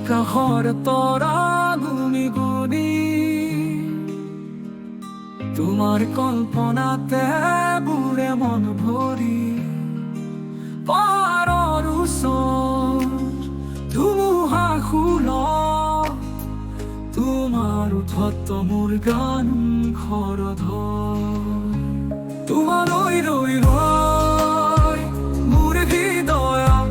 আকাশৰ তৰা গুনি গুনি তোমাৰ কল্পনাতে বুৰে মন ভৰি পাৰৰ ওচৰত ধুমুহা খুলত তোমাৰ ওঠত মোৰ গান খৰধৰ তোমালৈ ৰৈ ৰৈ মোৰ হৃদয়ত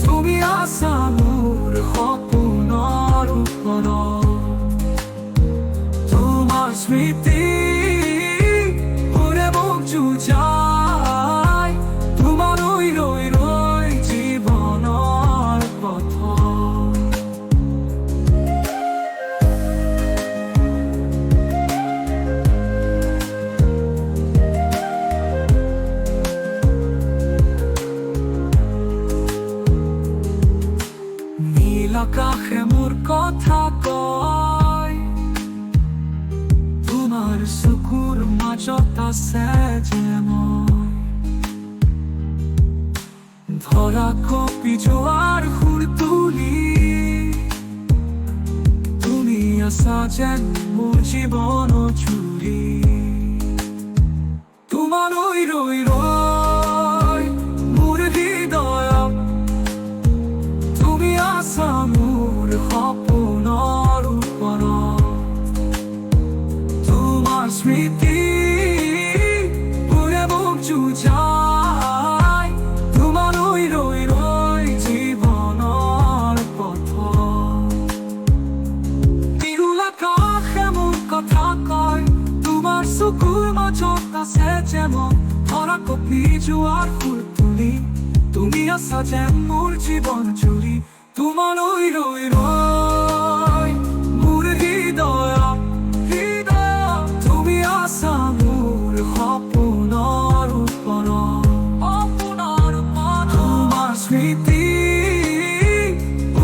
তুমি আছা মোৰ সপোনৰ ওপৰত তোমাৰ স্মৃতি ওৰে মোক যুঁজাই তোমালৈ ৰৈ ৰৈ জীৱনৰ পথত নীল আকাশে মোৰ কথা কয় তোমাৰ চকুৰ মাজত আছে যে মই ধৰা কঁপি যোৱাৰ সুৰ তুলি তুমি আছা যেন মোৰ জীৱন জুৰি তোমালৈ ৰৈ ৰৈ মোৰ হৃদয়ত তুমি আছা মোৰ সপোনৰ ওপৰত তোমাৰ স্মৃতি ওৰে মোক যুঁজাই তোমালৈ ৰৈ ৰৈ জীৱনৰ পথত নিৰুল আকাশে মোৰ কথা কয় তোমাৰ চকুৰ মাজত আছে যে মই ধৰা কঁপি যোৱাৰ সুৰ তুলি তুমি আছা যেন মোৰ জীৱন জুৰি তোমালৈ ৰৈ ৰৈ মোৰ হৃদয়ত তুমি আছা মোৰ সপোনৰ ওপৰত তোমাৰ স্মৃতি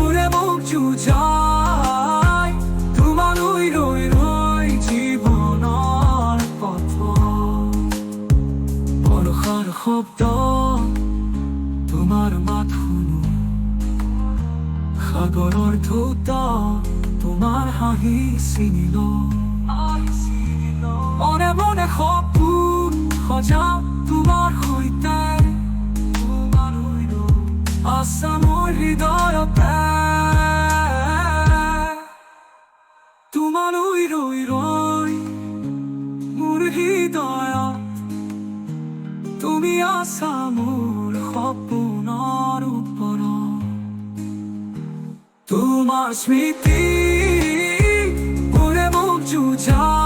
ওৰে মোক যুঁজাই তোমালৈ ৰৈ ৰৈ জীৱনৰ পথত বৰষাৰ শব্দ তোমাৰ মাত শুনো সাগৰৰ ঢৌত তোমাৰ হাঁহি চিনি লওঁ মনে মনে সপোন সজাও তোমাৰ সৈতে আছা মোৰ হৃদয়তে তোমালৈ ৰৈ ৰৈ মোৰ হৃদয়ত তুমি আছা মোৰ সপোনৰ ওপৰত তোমাৰ স্মৃতি ওৰে মোক যুঁজাই